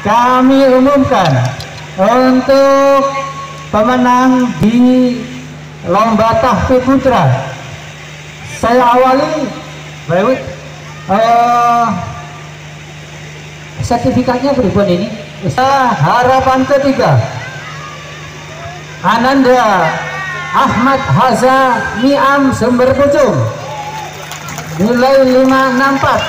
kami umumkan untuk pemenang di lomba tahfidz putra. Saya awali sertifikatnya berikut ini. Harapan ketiga, Ananda Ahmad Haza Niam Sumber Pucung, nilai 564.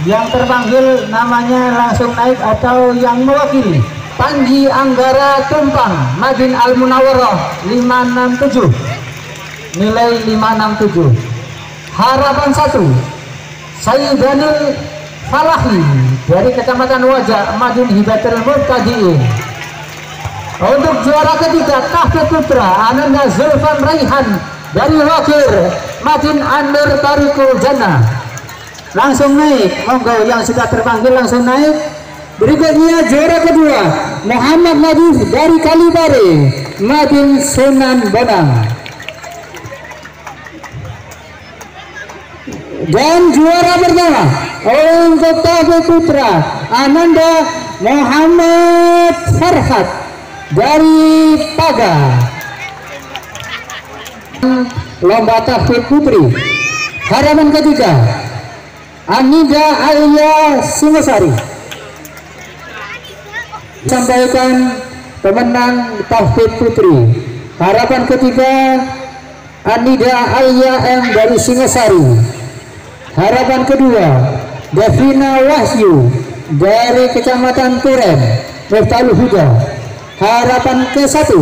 Yang terpanggil namanya langsung naik atau yang mewakili. Panji Anggara Tumpang Madin Al Munawwarah 567, nilai 567. Harapan 1, Sayyidanul Falahi dari Kecamatan Wajah Madin Hibatul Mubtadiin. Untuk juara ketiga tahfidz putra, Ananda Zulfan Raihan dari Wakir Madin Anwar Tariqul Jannah. Langsung naik, monggo yang sudah terpanggil langsung naik. Berikutnya juara kedua, Muhammad Nadif dari Kalibare Madin Sunan Bonang. Dan juara pertama untuk tahfidz putra, Ananda Muhammad Farhat dari Paga. Lomba tahfidz putri. Harapan ketiga, Anida Alia Singosari. Sampaikan pemenang tahfidz putri. Harapan ketiga, Anida Alia M dari Singosari. Harapan kedua, Davina Wahyu dari Kecamatan Turen Miftaul Huda. Harapan ke-1,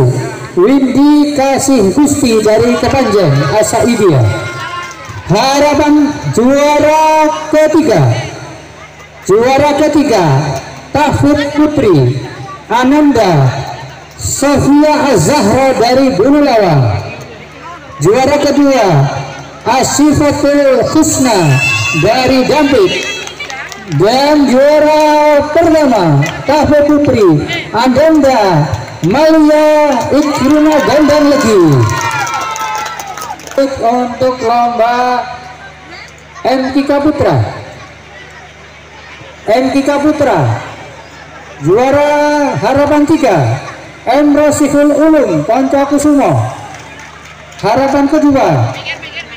Windy Kasih Gusti dari Kepanjen Asaidia. Harapan juara ketiga, tahfidz putri, Ananda Sofia Azahra dari Bulu Lawang. Juara kedua, Asyifatul Husna dari Dampit. Dan juara pertama tahfidz putri, Ananda Malia Ikrima Gandang Legi. Untuk lomba MTK Putra, juara harapan 3, M. Rosiful Ulum Poncokusumo. Harapan kedua,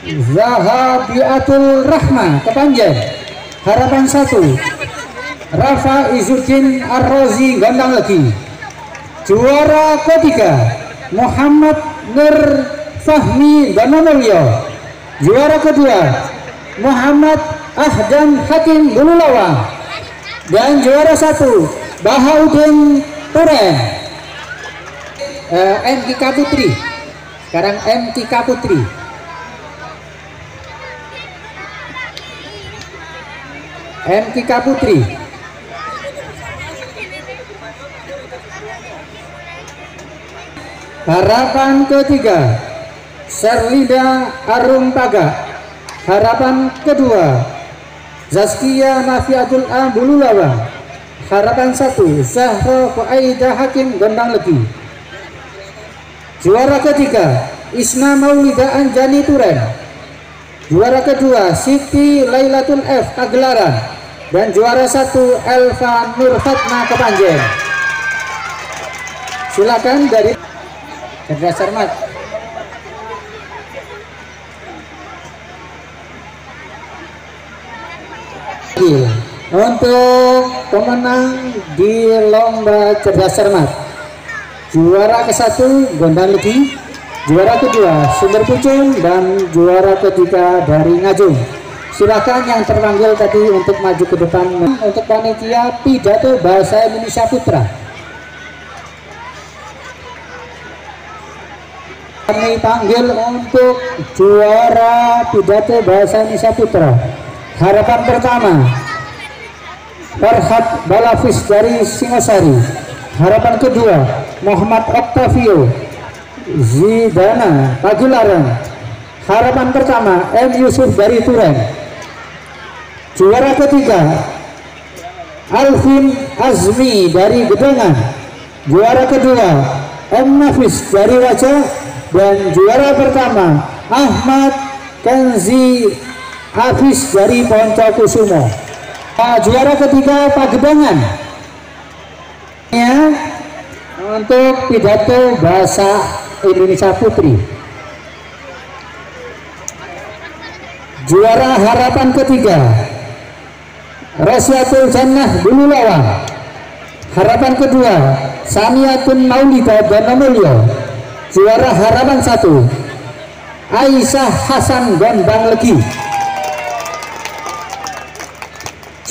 Zahabiatul Rahma Kepanjen. Harapan 1, Rafa Izuddin Ar-Rozi Gandang Legi. Juara ketiga, Muhammad Nur Fahmi Danamulyo. Juara kedua, Muhammad Ahdan Hakim Bululawang. Dan juara 1, Bahaudin Turen. MTK Putri. Sekarang MTK Putri. MTK Putri. Harapan ketiga, Serlinda Arum Paga. Harapan kedua, Zaskia Nafiatul Ambululawang. Harapan 1, Zahra Faida Hakim Gondang Legi. Juara ketiga, Isna Maulida Anjani Turen. Juara kedua, Siti Lailatul F Pagelaran. Dan juara 1, Elva Nur Fatma Kepanjen. Silakan dari Cerdas Cermat. Untuk pemenang di lomba Cerdas Cermat, juara ke-1 Gondang Legi, juara kedua Sumber Pucung, dan juara ketiga dari Ngajung. Silakan yang terpanggil tadi untuk maju ke depan. Untuk panitia pidato bahasa Indonesia Putra, kami panggil untuk juara pidato bahasa Indonesia Putra. Harapan pertama, Farhat Balafis dari Singosari. Harapan kedua, Muhammad Octavio Zidana Pagelaran. Harapan pertama, M. Yusuf dari Turen. Juara ketiga, Alvin Azmi dari Gedangan. Juara kedua, M. Nafis dari Wajah. Dan juara pertama, Ahmad Kenzi Hafiz dari Poncokusumo. Juara ketiga, Pagedangan, Ya, untuk pidato bahasa Indonesia Putri, juara harapan ketiga Rosyatul Jannah Bulu Lawang. Harapan kedua Saniatun Maulida Donomulyo. Juara harapan 1 Aisyah Hasan Gondang Legi.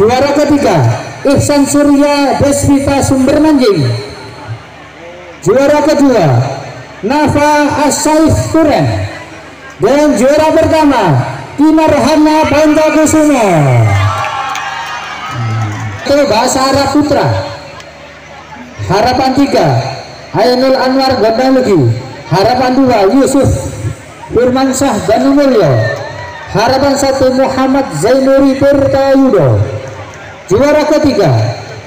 Juara ketiga Ihsan Surya Desvita Sumber Manjing. Juara kedua Nafa Asyaif Turen. Dan juara pertama Kinarhana Bantakusumo. Itu bahasa Arab Putra. Harapan 3 Ainul Anwar Gondang Legi. Harapan 2 Yusuf Firmansyah Danumulyo. Harapan 1 Muhammad Zainuri Tirtayudo. Juara ketiga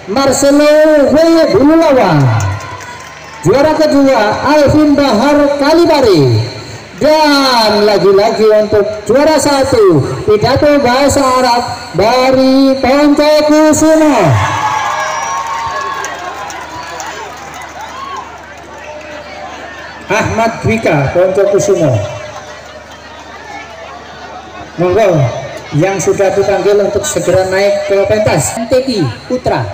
Marcelo W. Bululawang. Juara kedua Alvin Bahar Kalibari. Dan lagi-lagi untuk juara 1 pidato bahasa Arab dari Poncokusumo. Ahmad Dwika Poncokusumo. Monggo yang sudah dipanggil untuk segera naik ke pentas. MTQ Putra.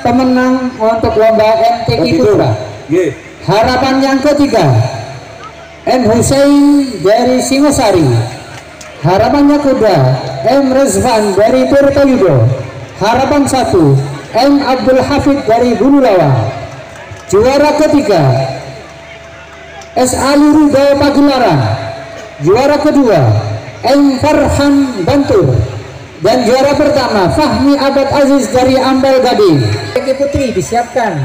Pemenang untuk lomba MTQ Putra. Harapan yang ketiga M. Hussein dari Singosari. Harapan yang kedua M. Rezvan dari Tirtayudo. Harapan 1 M. Abdul Hafid dari Bululawang. Juara ketiga S. Ali Ridho Pagelaran. Juara kedua M. Farhan Bantur. Dan juara pertama Fahmi Abad Aziz dari Ambal Gading. MTQ Putri disiapkan.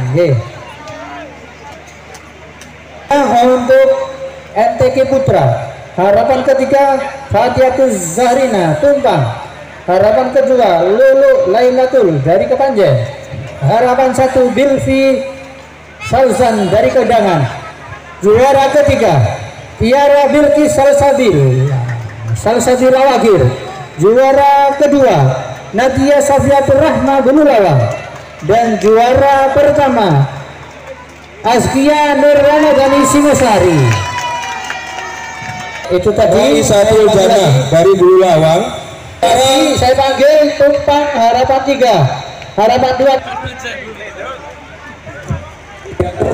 Untuk MTQ Putra, harapan ketiga Fatihatul Zahrina Tumpang. Harapan kedua Lulu Lailatul dari Kepanjen. Harapan 1 Bilfi Sauzan dari Kedangan. Juara ketiga Tiara Bilqis Salsabil Lawagir. Juara kedua Nadia Safiatur Rahma Bululawang. Dan juara pertama Azkia Nur Ramadhani Singosari. Itu tadi Rosyatul Jannah dari Bululawang. Saya panggil Tumpang harapan 3. Harapan 2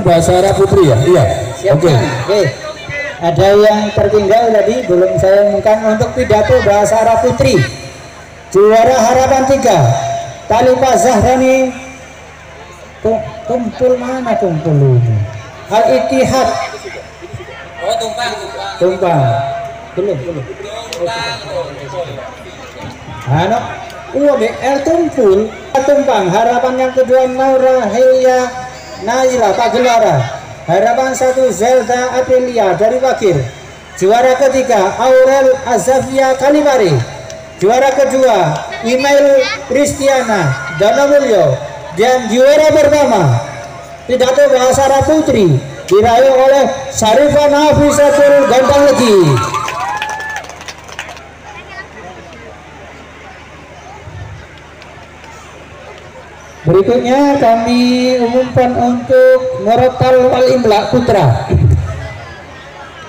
bahasa Arab Putri ya? Iya. Oke. Ada yang tertinggal tadi belum saya umumkan untuk pidato bahasa Arab Putri. Juara harapan 3 Talifah Zahrani. Tumpul mana tumpul ini? Al-Ittihad. Oh, Tumpang. Belum. Anak UML Tumpang. Harapan yang kedua Naura Helia Naila Pagelaran. Harapan 1 Zelda Aprilia dari Wakil. Juara ketiga Aurel Azafia Kalibari. Juara kedua Email Kristiana Danamulyo. Dan juara pertama pidato bahasa Arab Putri diraih oleh Syarifah Nafisatul Gondang Legi. Berikutnya kami umumkan untuk Murattal wal Imla Putra.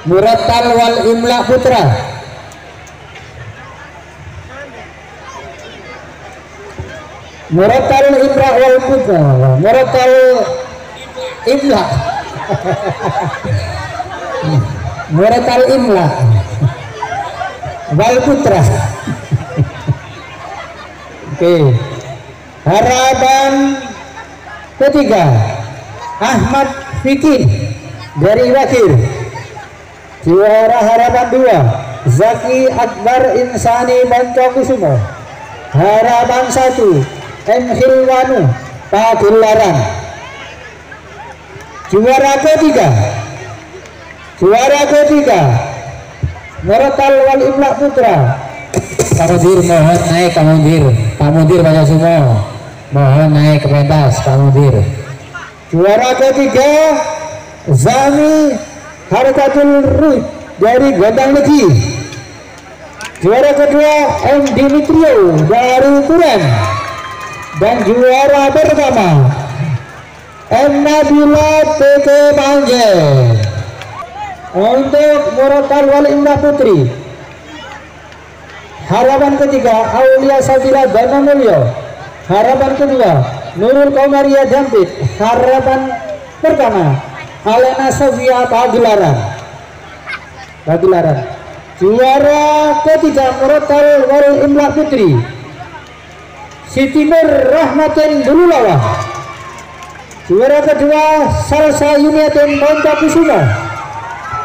Murattal wal Imla Putra. Murattal Imla wal Putra. Murattal Imla. Murattal Imla wal Putra. Oke. Harapan ketiga Ahmad Fikir dari Wakil. Juara harapan 2 Zaki Akbar Insani Poncokusumo. Harapan 1 M. Hilwanu Pagelaran. Juara ketiga Murattal wal Imla Putra. Pak Mudir mohon naik, Pak Mudir banyak semua mohon naik ke pentas, Pak Mudir. Juara ketiga Zami Harkatul Ruh dari Gondang Legi. Juara kedua M. Dimitrio dari Turen. dan juara pertama M. Nabila TK Panjen. Untuk Murotal Wali Indah Putri, harapan ketiga Aulia Sabila Dana Mulyo. Harapan kedua Nurul Komaria Dampit. Harapan pertama Alena Sofia Pagelaran. Juara ketiga Murotal Wali Indah Putri Siti Nur Rahmatin Bululawa. Juara kedua Salsa Yuniatin Montakusumo.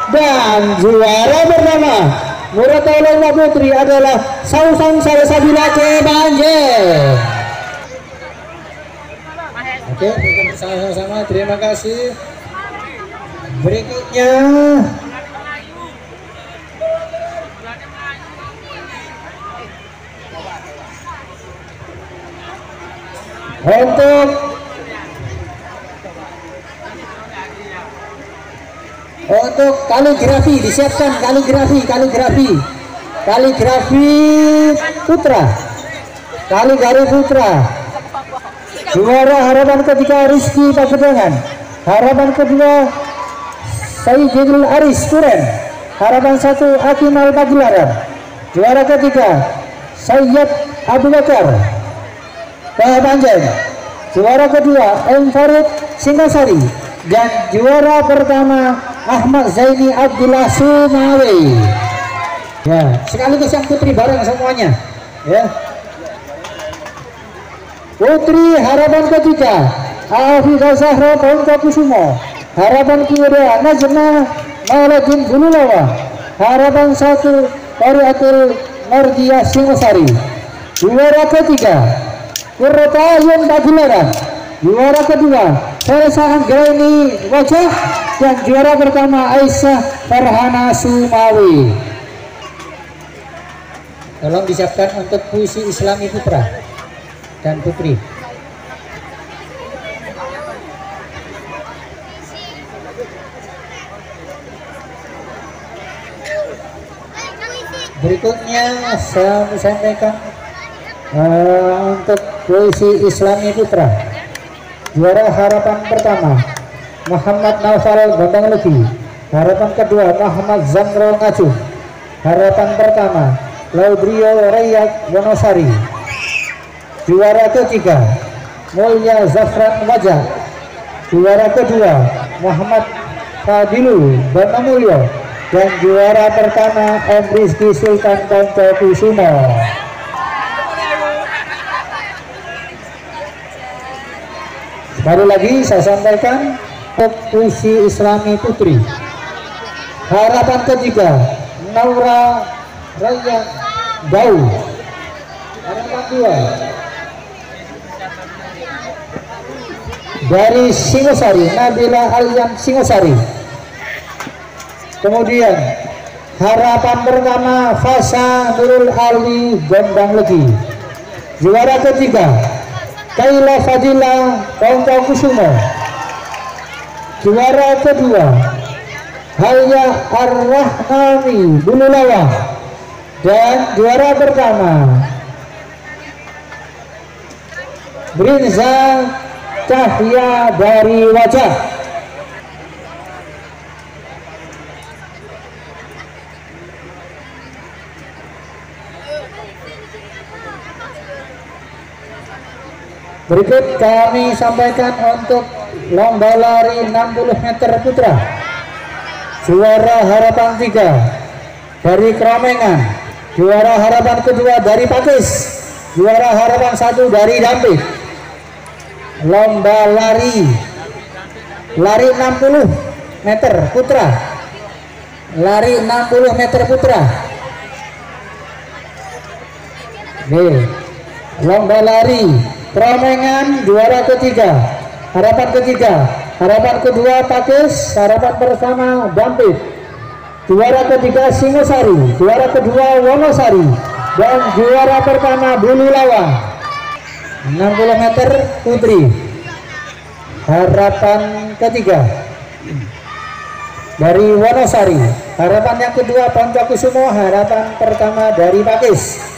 Dan juara pertama Murotal Wali Putri adalah Sausang Salsabila Kebanjen. Oke, sama-sama, terima kasih. Berikutnya untuk kaligrafi, disiapkan kaligrafi putra. Juara harapan ketiga Rizky Pagedangan. Harapan kedua Sayyidul Aris Kuren. Harapan satu Akimal Pagelaran. Juara ketiga Sayyid Abu Bakar Panjen. Juara kedua M. Farid Singasari. Dan juara pertama Ahmad Zaini Abdullah Sumawi. Ya, sekaligus yang putri bareng semuanya. Ya. Putri harapan ketiga Afidah Zahra Pontokusumo. Harapan kedua Najma Maladin Bululawa. Harapan satu Qariatul Mardiah Singosari. Juara ketiga Kurotayun Pagelaran. Juara kedua Selesa Anggraini Wajah. Dan juara pertama Aisyah Farhana Sumawi. Tolong disiapkan untuk puisi Islami putra dan putri. Berikutnya saya sampaikan untuk puisi Islami putra. Juara harapan pertama Muhammad Naufal Gondang Luki. Harapan kedua Muhammad Zamro Ngaju. Harapan pertama Laudrio Rayat Wonosari. Juara ketiga Mulya Zafran Wajah. Juara kedua Muhammad Fadilu Banamulyo. Dan juara pertama M. Rizky Sultan Pontokusumo. Sekali lagi saya sampaikan untuk puisi Islami putri. Harapan ketiga Naura Raya Gau. Harapan dua dari Singosari Nabila Alyam Singosari. Kemudian harapan pertama Fasa Nurul Ali Gondang Legi. Juara ketiga Kaila Fadila Pontokusumo. Juara kedua Haya Ar-Rahmani Bululawa. Dan juara pertama Brinza Cahya dari Wajah. Berikut kami sampaikan untuk lomba lari 60 meter putra. Juara harapan 3 dari Kramengan. Juara harapan kedua dari Pakis. Juara harapan 1 dari Dampit. Lomba lari 60 meter putra. Lari 60 meter putra. Lomba lari Kramengan juara ketiga. Harapan ketiga, harapan kedua Pakis, harapan pertama Dampit. Juara ketiga Singosari, juara kedua Wonosari, dan juara pertama Bululawa 60 meter putri. Harapan ketiga dari Wonosari, harapan yang kedua Pontokusumo, harapan pertama dari Pakis.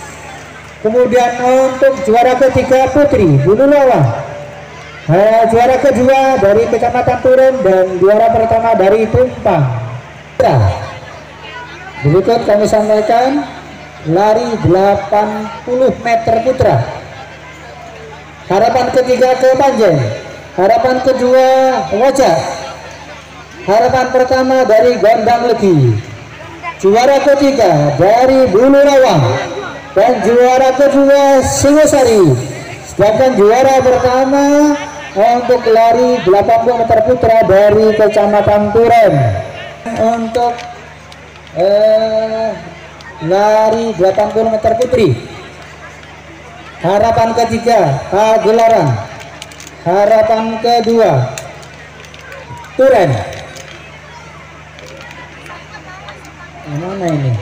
Kemudian untuk juara ketiga putri Bulu Lawang, juara kedua dari Kecamatan Turen dan juara pertama dari Tumpang. Berikut kami sampaikan lari 80 meter putra. Harapan ketiga ke Panjang, harapan kedua Wajah, harapan pertama dari Gondang Legi, juara ketiga dari Bulu Lawang, dan juara kedua Singosari. Sedangkan juara pertama untuk lari 80 meter putra dari Kecamatan Turen. Untuk lari 80 meter putri, harapan ketiga Pagelaran, harapan kedua Turen. Mana ini?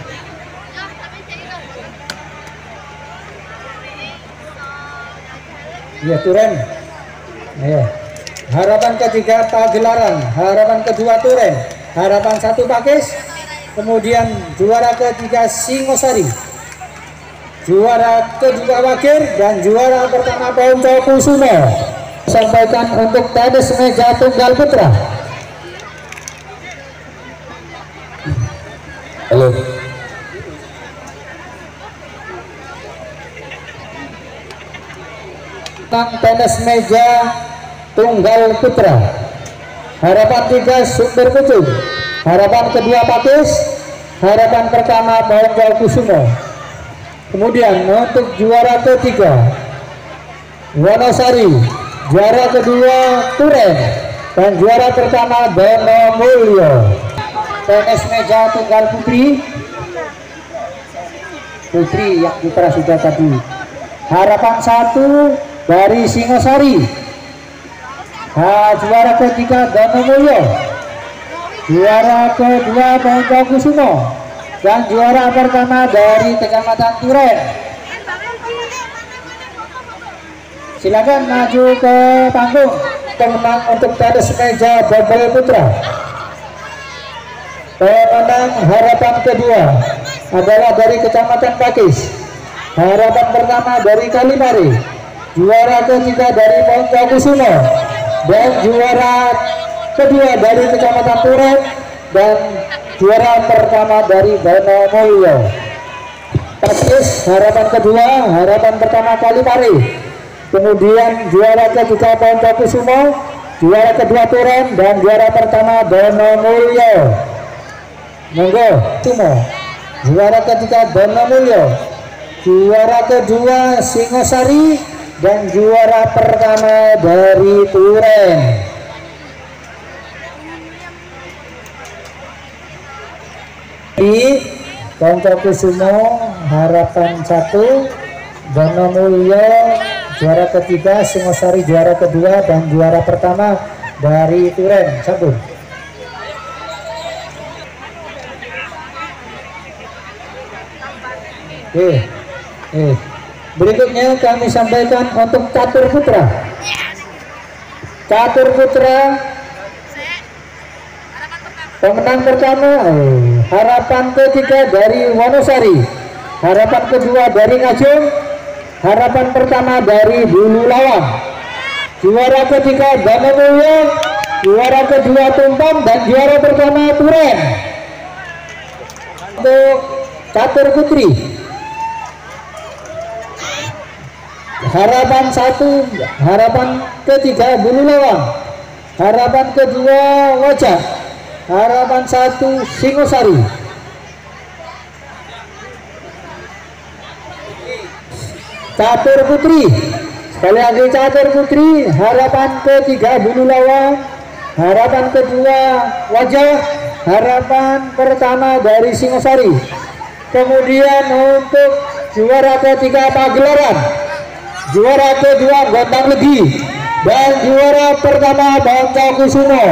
Ya, Turen. Ya. Harapan ketiga Pagelaran, harapan kedua Turen, harapan satu Pakis, kemudian juara ketiga Singosari, juara kedua Wakir, dan juara pertama Ponco Kusumo. Sampaikan untuk tenis meja tunggal putra. Halo. Tenis meja tunggal putra, harapan tiga Sumber Pucung, harapan kedua Pakis, harapan pertama Ponco Kusumo. Kemudian untuk juara ketiga Wonosari, juara kedua Turen, dan juara pertama Dono Mulyo. Tenis meja tunggal putri yang putra sudah tadi, harapan satu dari Singosari, juara ketiga Dono Mulyo, juara kedua Ponco Kusumo, dan juara pertama dari Kecamatan Turen. Silakan maju ke panggung. Pemenang untuk tenis meja double putra, pemenang harapan kedua adalah dari Kecamatan Pakis, harapan pertama dari Kalimari, juara ketiga dari Ponco Kusumo, dan juara kedua dari Kecamatan Turen, dan juara pertama dari Dono Mulyo. Pakis harapan kedua, harapan pertama Kalimari, kemudian juara ketiga Ponco Kusumo, juara kedua Turen, dan juara pertama Dono Mulyo. Monggo Kusumo, juara ketiga Dono Mulyo, juara kedua Singosari, dan juara pertama dari Turen. Di Ponco Kusumo harapan satu, Dono Mulyo juara ketiga, Singosari juara kedua, dan juara pertama dari Turen. Satu. Berikutnya kami sampaikan untuk catur putra. Catur putra pemenang pertama harapan ketiga dari Wonosari, harapan kedua dari Ngajung, harapan pertama dari Bulu Lawang, juara ketiga Dono Mulyo, juara kedua Tumpang, dan juara pertama Turen. Untuk catur putri harapan satu, harapan ketiga Bulu Lawang, harapan kedua Wajah, harapan satu Singosari. Catur putri, sekali lagi catur putri, harapan ketiga Bulu Lawang, harapan kedua Wajah, harapan pertama dari Singosari. Kemudian untuk juara ketiga Pagelaran, juara kedua Gondang Legi, dan juara pertama Ponco Kusumo.